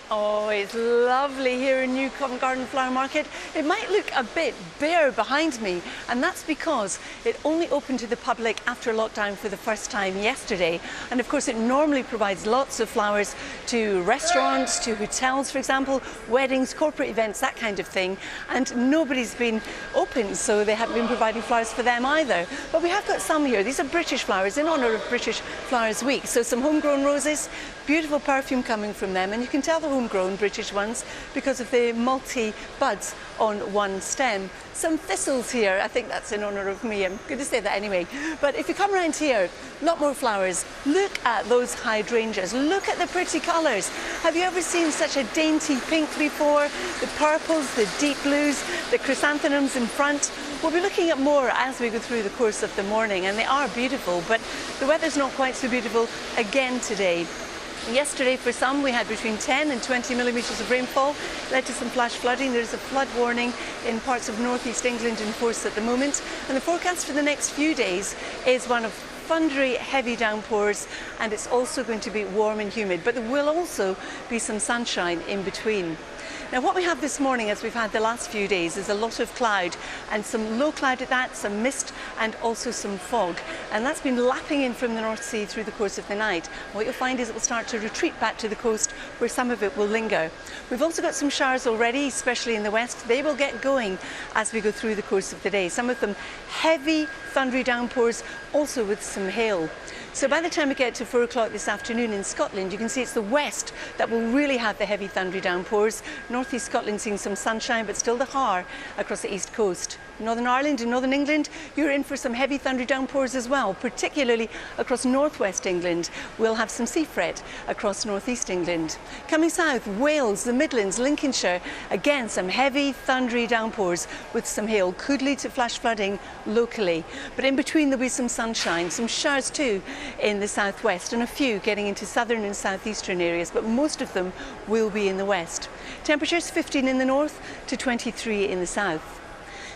Oh, it's lovely here in New Covent Garden Flower Market. It might look a bit bare behind me, and that's because it only opened to the public after lockdown for the first time yesterday. And of course, it normally provides lots of flowers to restaurants, to hotels, for example, weddings, corporate events, that kind of thing. And nobody's been open, so they haven't been providing flowers for them either. But we have got some here. These are British flowers in honour of British Flowers Week. So some homegrown roses, beautiful perfume coming from them, and you can tell the homegrown British ones because of the multi-buds on one stem. Some thistles here, I think that's in honour of me, I'm going to say that anyway. But if you come around here, a lot more flowers. Look at those hydrangeas, look at the pretty colours. Have you ever seen such a dainty pink before? The purples, the deep blues, the chrysanthemums in front. We'll be looking at more as we go through the course of the morning, and they are beautiful, but the weather's not quite so beautiful again today. Yesterday for some we had between 10 and 20 millimetres of rainfall, led to some flash flooding. There's a flood warning in parts of northeast England in force at the moment, and the forecast for the next few days is one of thundery heavy downpours, and it's also going to be warm and humid, but there will also be some sunshine in between. Now what we have this morning, as we've had the last few days, is a lot of cloud and some low cloud at that, some mist and also some fog. And that's been lapping in from the North Sea through the course of the night. What you'll find is it will start to retreat back to the coast where some of it will linger. We've also got some showers already, especially in the west. They will get going as we go through the course of the day. Some of them heavy, thundery downpours, also with some hail. So by the time we get to 4 o'clock this afternoon in Scotland, you can see it's the west that will really have the heavy thundery downpours. North East Scotland seeing some sunshine, but still the har across the east coast. Northern Ireland and Northern England, you're in for some heavy thundery downpours as well, particularly across northwest England. We'll have some sea fret across northeast England. Coming south, Wales, the Midlands, Lincolnshire, again some heavy thundery downpours with some hail. Could lead to flash flooding locally, but in between there'll be some sunshine, some showers too in the southwest, and a few getting into southern and southeastern areas, but most of them will be in the west. Temperatures 15 in the north to 23 in the south.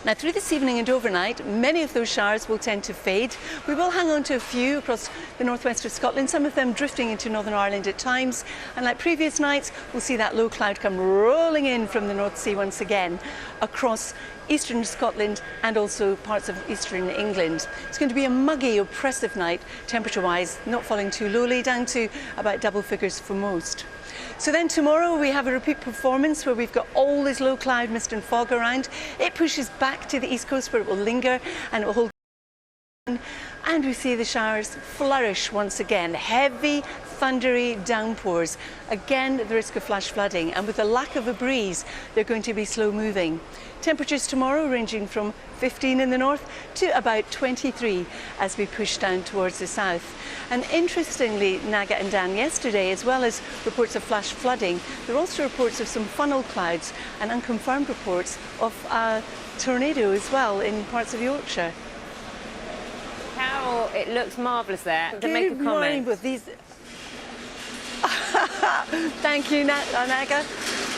Now through this evening and overnight, many of those showers will tend to fade. We will hang on to a few across the northwest of Scotland, some of them drifting into Northern Ireland at times, and like previous nights we'll see that low cloud come rolling in from the North Sea once again across eastern Scotland and also parts of eastern England. It's going to be a muggy, oppressive night temperature-wise, not falling too lowly, down to about double figures for most. So then tomorrow we have a repeat performance where we've got all this low cloud, mist and fog around. It pushes back to the east coast where it will linger and it will hold, and we see the showers flourish once again. Heavy, thundery downpours. Again, the risk of flash flooding, and with the lack of a breeze, they're going to be slow moving. Temperatures tomorrow ranging from 15 in the north to about 23 as we push down towards the south. And interestingly, Naga and Dan, yesterday, as well as reports of flash flooding, there are also reports of some funnel clouds and unconfirmed reports of a tornado as well in parts of Yorkshire. Carol, it looks marvellous there. To Good make a comment. morning, with these. Thank you, Naga.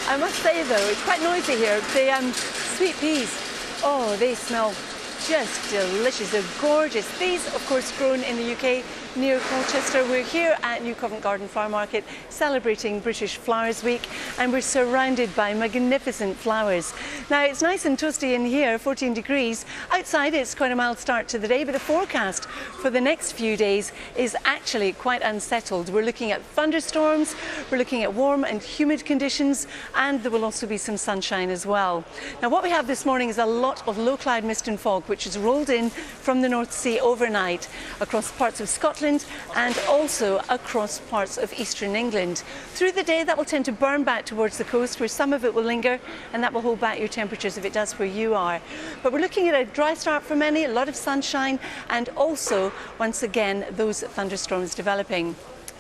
I must say though, it's quite noisy here. The sweet peas, oh, they smell just delicious. They're gorgeous. These, of course, grown in the UK near Colchester. We're here at New Covent Garden Flower Market celebrating British Flowers Week, and we're surrounded by magnificent flowers. Now it's nice and toasty in here, 14 degrees. Outside it's quite a mild start to the day, but the forecast for the next few days is actually quite unsettled. We're looking at thunderstorms, we're looking at warm and humid conditions, and there will also be some sunshine as well. Now what we have this morning is a lot of low cloud mist and fog which has rolled in from the North Sea overnight across parts of Scotland and also across parts of eastern England. Through the day that will tend to burn back towards the coast where some of it will linger, and that will hold back your temperatures if it does where you are. But we're looking at a dry start for many, a lot of sunshine, and also once again those thunderstorms developing.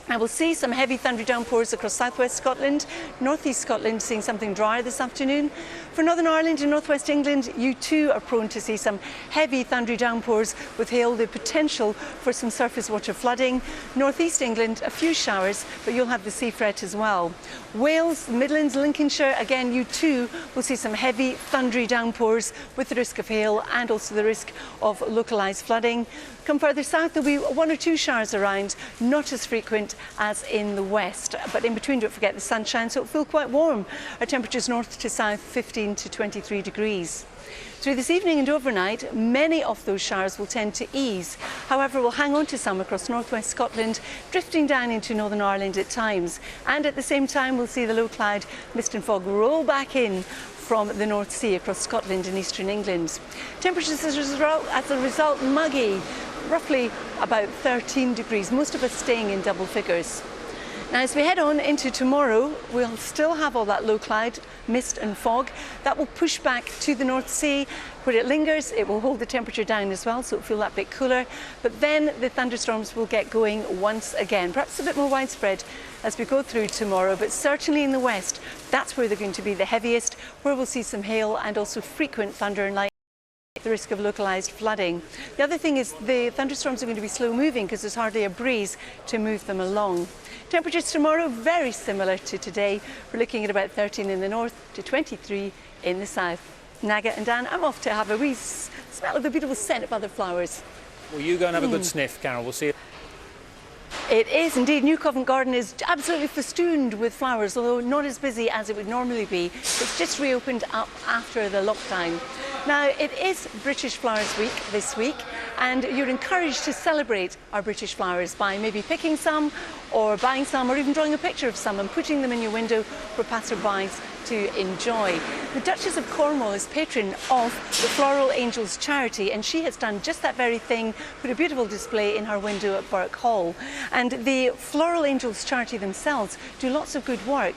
Now we'll see some heavy thundery downpours across southwest Scotland, northeast Scotland seeing something drier this afternoon. For Northern Ireland and northwest England, you too are prone to see some heavy thundery downpours with hail, the potential for some surface water flooding. Northeast England, a few showers, but you'll have the sea fret as well. Wales, Midlands, Lincolnshire, again you too will see some heavy thundery downpours with the risk of hail and also the risk of localised flooding. Come further south, there'll be 1 or 2 showers around, not as frequent bit as in the west, but in between, don't forget the sunshine, so it'll feel quite warm. Our temperatures north to south 15 to 23 degrees. Through this evening and overnight, many of those showers will tend to ease. However, we'll hang on to some across northwest Scotland, drifting down into Northern Ireland at times. And at the same time, we'll see the low cloud mist and fog roll back in from the North Sea across Scotland and eastern England. Temperatures as a result muggy, roughly about 13 degrees, most of us staying in double figures. Now, as we head on into tomorrow, we'll still have all that low cloud, mist and fog. That will push back to the North Sea. Where it lingers, it will hold the temperature down as well, so it'll feel that bit cooler. But then the thunderstorms will get going once again, perhaps a bit more widespread as we go through tomorrow, but certainly in the west, that's where they're going to be the heaviest, where we'll see some hail and also frequent thunder and lightning. The risk of localised flooding. The other thing is the thunderstorms are going to be slow moving because there's hardly a breeze to move them along. Temperatures tomorrow very similar to today. We're looking at about 13 in the north to 23 in the south. Naga and Dan, I'm off to have a wee smell of the beautiful scent of other flowers. Well, you go and have a good sniff, Carol. We'll see you. It is indeed. New Covent Garden is absolutely festooned with flowers, although not as busy as it would normally be. It's just reopened up after the lockdown. Now, it is British Flowers Week this week, and you're encouraged to celebrate our British flowers by maybe picking some or buying some or even drawing a picture of some and putting them in your window for passer-bys to enjoy. The Duchess of Cornwall is patron of the Floral Angels charity, and she has done just that very thing, put a beautiful display in her window at Burke Hall. And the Floral Angels charity themselves do lots of good work.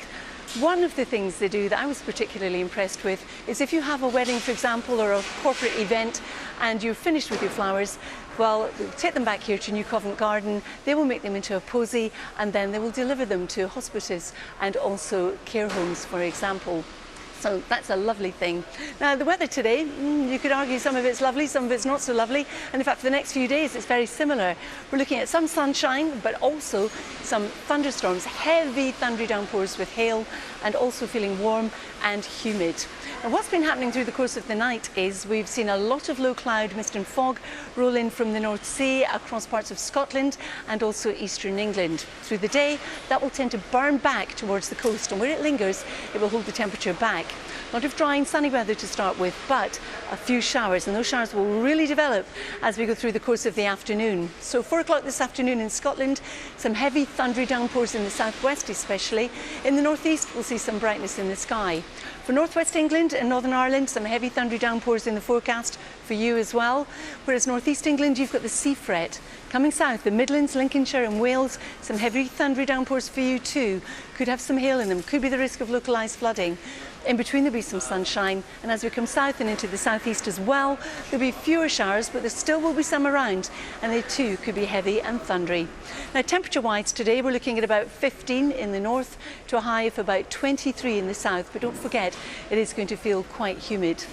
One of the things they do that I was particularly impressed with is if you have a wedding, for example, or a corporate event and you're finished with your flowers, well, take them back here to New Covent Garden, they will make them into a posy and then they will deliver them to hospices and also care homes, for example. So that's a lovely thing. Now, the weather today, you could argue some of it's lovely, some of it's not so lovely. And in fact, for the next few days, it's very similar. We're looking at some sunshine, but also some thunderstorms, heavy thundery downpours with hail, and also feeling warm and humid. And what's been happening through the course of the night is we've seen a lot of low cloud, mist and fog roll in from the North Sea across parts of Scotland and also eastern England. Through the day, that will tend to burn back towards the coast, and where it lingers, it will hold the temperature back. A lot of dry and sunny weather to start with, but a few showers, and those showers will really develop as we go through the course of the afternoon. So 4 o'clock this afternoon in Scotland, some heavy thundery downpours in the southwest especially. In the northeast, we'll see some brightness in the sky. For northwest England and Northern Ireland, some heavy thundery downpours in the forecast for you as well. Whereas northeast England, you've got the sea fret. Coming south, the Midlands, Lincolnshire and Wales, some heavy thundery downpours for you too. Could have some hail in them, could be the risk of localised flooding. In between there'll be some sunshine, and as we come south and into the southeast as well, there'll be fewer showers, but there still will be some around, and they too could be heavy and thundery. Now, temperature-wise today, we're looking at about 15 in the north to a high of about 23 in the south, but don't forget, it is going to feel quite humid.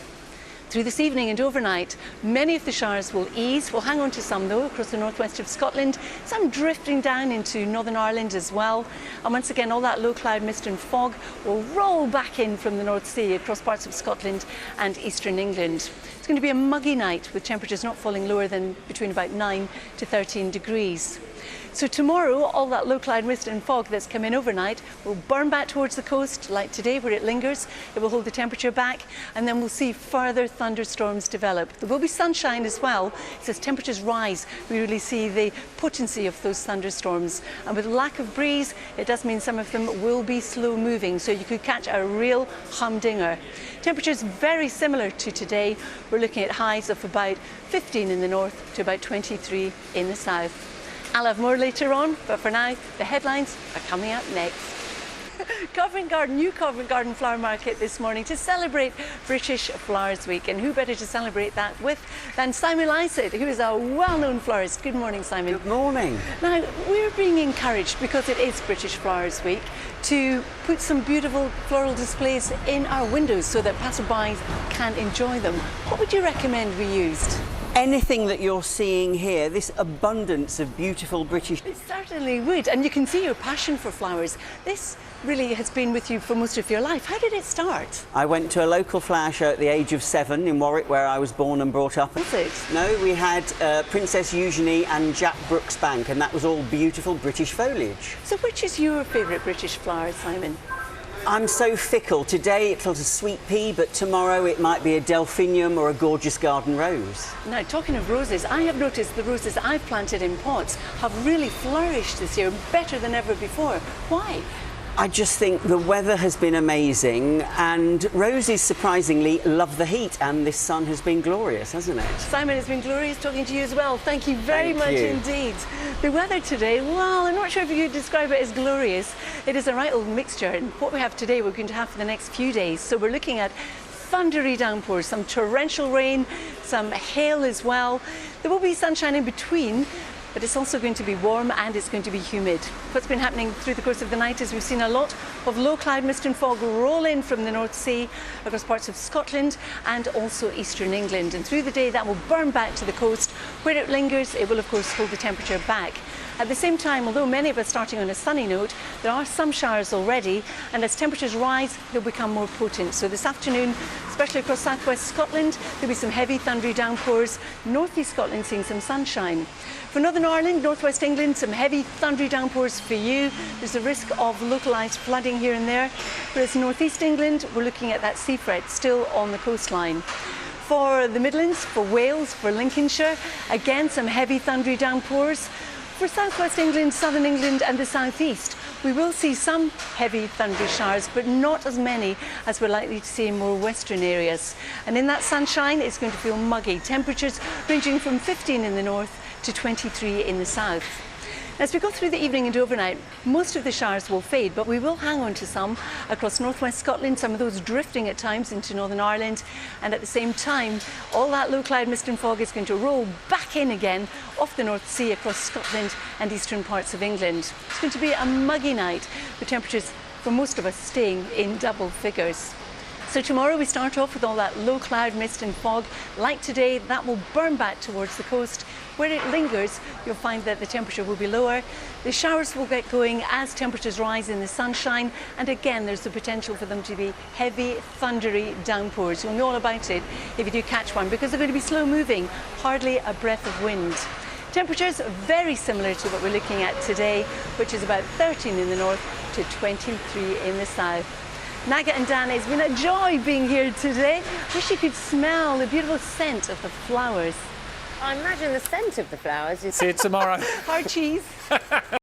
Through this evening and overnight, many of the showers will ease. We'll hang on to some though across the northwest of Scotland, some drifting down into Northern Ireland as well. And once again, all that low cloud mist and fog will roll back in from the North Sea across parts of Scotland and eastern England. It's going to be a muggy night with temperatures not falling lower than between about 9 to 13 degrees. So tomorrow, all that low cloud mist and fog that's come in overnight will burn back towards the coast, like today where it lingers. It will hold the temperature back, and then we'll see further thunderstorms develop. There will be sunshine as well. So as temperatures rise, we really see the potency of those thunderstorms. And with lack of breeze, it does mean some of them will be slow moving, so you could catch a real humdinger. Temperatures very similar to today. We're looking at highs of about 15 in the north to about 23 in the south. I'll have more later on, but for now, the headlines are coming up next. Covent Garden, New Covent Garden Flower Market this morning to celebrate British Flowers Week. And who better to celebrate that with than Simon Lycett, who is a well-known florist. Good morning, Simon. Good morning. Now, we're being encouraged, because it is British Flowers Week, to put some beautiful floral displays in our windows so that passersby can enjoy them. What would you recommend we used? anything that you're seeing here, this abundance of beautiful British... It certainly would, and you can see your passion for flowers. This really has been with you for most of your life. How did it start? I went to a local flower show at the age of 7 in Warwick, where I was born and brought up. Was it? No, we had Princess Eugenie and Jack Brooks Bank, and that was all beautiful British foliage. So which is your favourite British flower, Simon? I'm so fickle. Today it's a sweet pea, but tomorrow it might be a delphinium or a gorgeous garden rose. Now, talking of roses, I have noticed the roses I've planted in pots have really flourished this year, better than ever before. Why? I just think the weather has been amazing, and roses surprisingly love the heat, and this sun has been glorious, hasn't it? Simon, it's been glorious talking to you as well. Thank you very Thank much you. indeed. The weather today, well, I'm not sure if you could describe it as glorious. It is a right old mixture, and what we have today we're going to have for the next few days. So we're looking at thundery downpours, some torrential rain, some hail as well. There will be sunshine in between, but it's also going to be warm and it's going to be humid. What's been happening through the course of the night is we've seen a lot of low cloud mist and fog roll in from the North Sea across parts of Scotland and also eastern England. And through the day that will burn back to the coast. Where it lingers, it will of course hold the temperature back. At the same time, although many of us starting on a sunny note, there are some showers already, and as temperatures rise, they'll become more potent. So this afternoon, especially across southwest Scotland, there'll be some heavy thundery downpours. Northeast Scotland seeing some sunshine. For Northern Ireland, northwest England, some heavy thundery downpours for you. There's a risk of localised flooding here and there. Whereas northeast England, we're looking at that sea fret still on the coastline. For the Midlands, for Wales, for Lincolnshire, again some heavy thundery downpours. For southwest England, southern England and the southeast, we will see some heavy thundery showers, but not as many as we're likely to see in more western areas. And in that sunshine, it's going to feel muggy. Temperatures ranging from 15 in the north to 23 in the south. As we go through the evening and overnight, most of the showers will fade, but we will hang on to some across northwest Scotland, some of those drifting at times into Northern Ireland, and at the same time, all that low cloud mist and fog is going to roll back in again off the North Sea across Scotland and eastern parts of England. It's going to be a muggy night, with temperatures for most of us staying in double figures. So tomorrow we start off with all that low cloud mist and fog. Like today, that will burn back towards the coast. Where it lingers, you'll find that the temperature will be lower. The showers will get going as temperatures rise in the sunshine. And again, there's the potential for them to be heavy, thundery downpours. You'll know all about it if you do catch one, because they're going to be slow moving, hardly a breath of wind. Temperatures very similar to what we're looking at today, which is about 13 in the north to 23 in the south. Naga and Dan, it's been a joy being here today. Wish you could smell the beautiful scent of the flowers. I imagine the scent of the flowers is... See you tomorrow. Hard cheese.